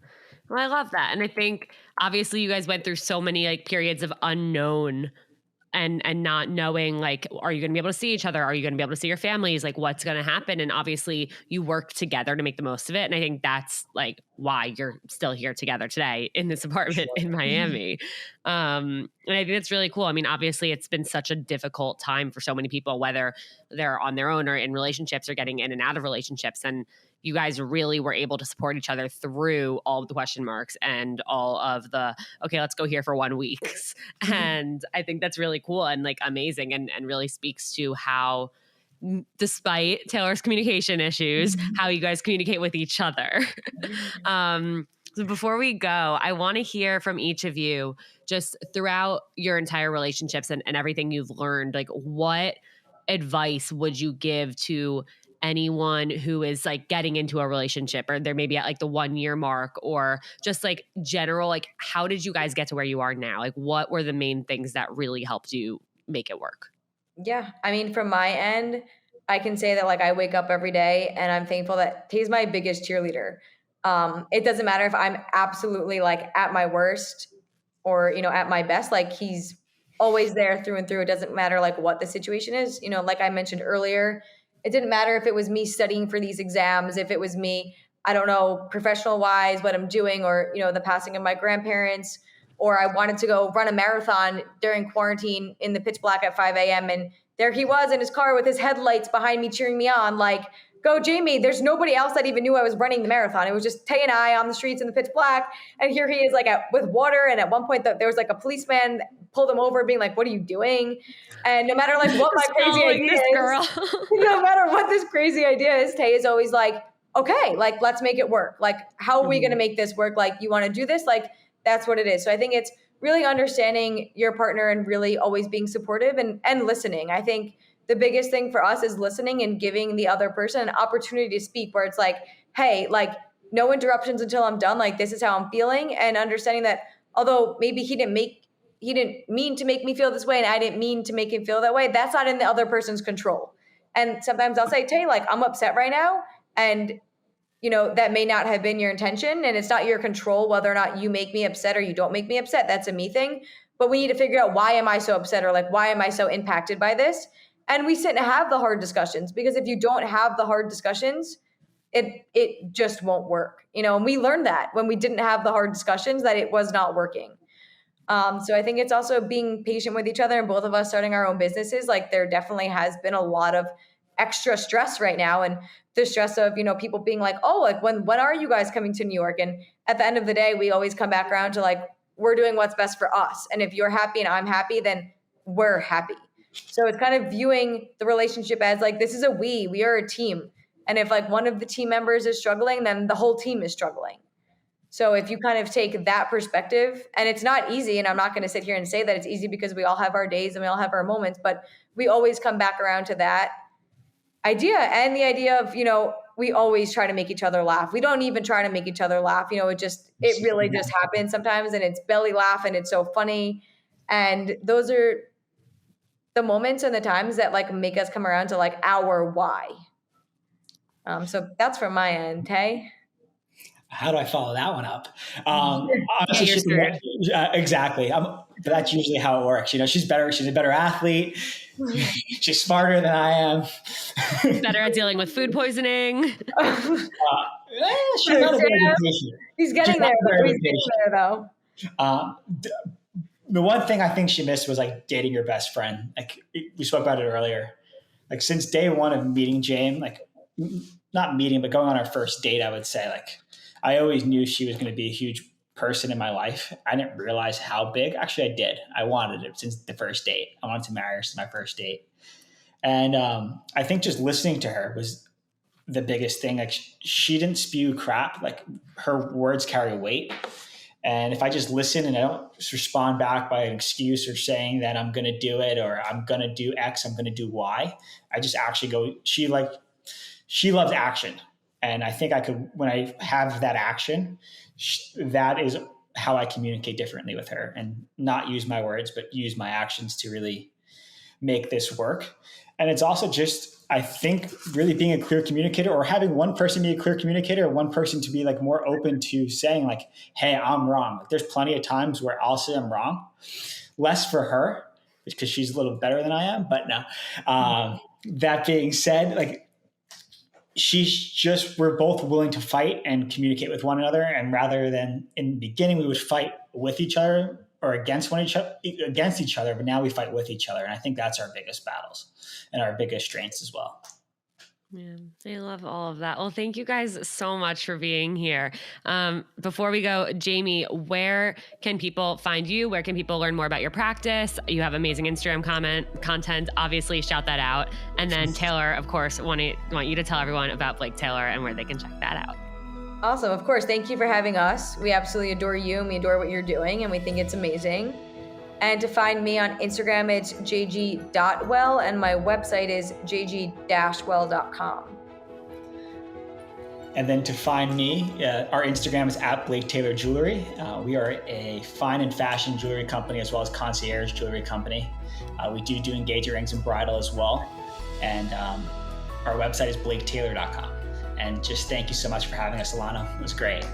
Well, I love that. And I think obviously you guys went through so many like periods of unknown and not knowing like, are you going to be able to see each other? Are you going to be able to see your families? Like what's going to happen? And obviously you work together to make the most of it. And I think that's like why you're still here together today in this apartment in Miami. And I think that's really cool. I mean, obviously it's been such a difficult time for so many people, whether they're on their own or in relationships or getting in and out of relationships. And you guys really were able to support each other through all of the question marks and all of the, okay, let's go here for 1 weeks. And I think that's really cool and like amazing and really speaks to how, despite Taylor's communication issues, how you guys communicate with each other. So before we go, I want to hear from each of you just throughout your entire relationships and everything you've learned, like what advice would you give to anyone who is like getting into a relationship or they're maybe at like the 1 year mark or just like general, like how did you guys get to where you are now? Like what were the main things that really helped you make it work? Yeah. I mean, from my end, I can say that like I wake up every day and I'm thankful that Tay's my biggest cheerleader. It doesn't matter if I'm absolutely like at my worst. or, at my best, like he's always there through and through. It doesn't matter like what the situation is, like I mentioned earlier, it didn't matter if it was me studying for these exams, if it was me, I don't know, professional wise, what I'm doing, or, the passing of my grandparents, or I wanted to go run a marathon during quarantine in the pitch black at 5 a.m. And there he was in his car with his headlights behind me, cheering me on, like, go Jamie. There's nobody else that even knew I was running the marathon. It was just Tay and I on the streets in the pitch black. And here he is like with water. And at one point there was like a policeman that pulled him over being like, what are you doing? And no matter like what my crazy idea is, no matter what this crazy idea is, Tay is always like, okay, like, let's make it work. Like, how are we going to make this work? Like, you want to do this? Like, that's what it is. So I think it's really understanding your partner and really always being supportive and listening. I think the biggest thing for us is listening and giving the other person an opportunity to speak, where it's like, hey, like, no interruptions until I'm done. Like, this is how I'm feeling. And understanding that although maybe he didn't mean to make me feel this way and I didn't mean to make him feel that way, that's not in the other person's control. And sometimes I'll say, Tay, like, I'm upset right now. And, that may not have been your intention, and it's not your control whether or not you make me upset or you don't make me upset. That's a me thing. But we need to figure out, why am I so upset, or like, why am I so impacted by this? And we sit and have the hard discussions, because if you don't have the hard discussions, it just won't work. And we learned that when we didn't have the hard discussions, that it was not working. So I think it's also being patient with each other, and both of us starting our own businesses. Like, there definitely has been a lot of extra stress right now, and the stress of, people being like, oh, like, when are you guys coming to New York? And at the end of the day, we always come back around to like, we're doing what's best for us. And if you're happy and I'm happy, then we're happy. So it's kind of viewing the relationship as like, this is we are a team. And if like one of the team members is struggling, then the whole team is struggling. So if you kind of take that perspective, and it's not easy, and I'm not going to sit here and say that it's easy, because we all have our days and we all have our moments, but we always come back around to that idea, and the idea of, we always try to make each other laugh. We don't even try to make each other laugh. It really just happens sometimes, and it's belly laugh, and it's so funny. And those are the moments and the times that like make us come around to like our why. So that's from my end. Tay? How do I follow that one up? Honestly, exactly. That's usually how it works. She's better. She's a better athlete. She's smarter than I am. Better at dealing with food poisoning. She's not a bad education. He's getting there, though. The one thing I think she missed was like dating your best friend. Like, we spoke about it earlier. Like, since day one of meeting Jane, like, not meeting, but going on our first date, I would say, like, I always knew she was going to be a huge person in my life. I didn't realize how big. Actually, I did. I wanted it since the first date. I wanted to marry her since my first date. And I think just listening to her was the biggest thing. Like, she didn't spew crap. Like, her words carry weight. And if I just listen and I don't respond back by an excuse or saying that I'm going to do it, or I'm going to do X, I'm going to do Y, I just actually go, she loves action. And I think when I have that action, that is how I communicate differently with her, and not use my words, but use my actions to really make this work. And it's also just, I think, really being a clear communicator, or having one person be a clear communicator, or one person to be like more open to saying like, hey, I'm wrong. Like, there's plenty of times where I'll say I'm wrong. Less for her, because she's a little better than I am, but no. That being said, like, we're both willing to fight and communicate with one another. And rather than in the beginning, we would fight with each other or against each other, but now we fight with each other. And I think that's our biggest battles and our biggest strengths as well. Yeah, I love all of that. Well, thank you guys so much for being here. Before we go, Jamie, where can people find you? Where can people learn more about your practice? You have amazing Instagram content. Obviously, shout that out. And then Taylor, of course, want you to tell everyone about Blake Taylor and where they can check that out. Awesome. Of course. Thank you for having us. We absolutely adore you, and we adore what you're doing, and we think it's amazing. And to find me on Instagram, it's jg.well, and my website is jg-well.com. And then to find me, our Instagram is @BlakeTaylorJewelry. We are a fine and fashion jewelry company, as well as concierge jewelry company. We do engagement rings and bridal as well. And our website is BlakeTaylor.com. And just thank you so much for having us, Alana. It was great.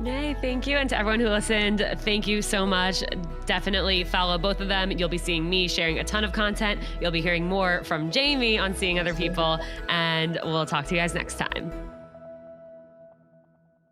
Yay, thank you. And to everyone who listened, thank you so much. Definitely follow both of them. You'll be seeing me sharing a ton of content. You'll be hearing more from Jamie on seeing other people, and we'll talk to you guys next time.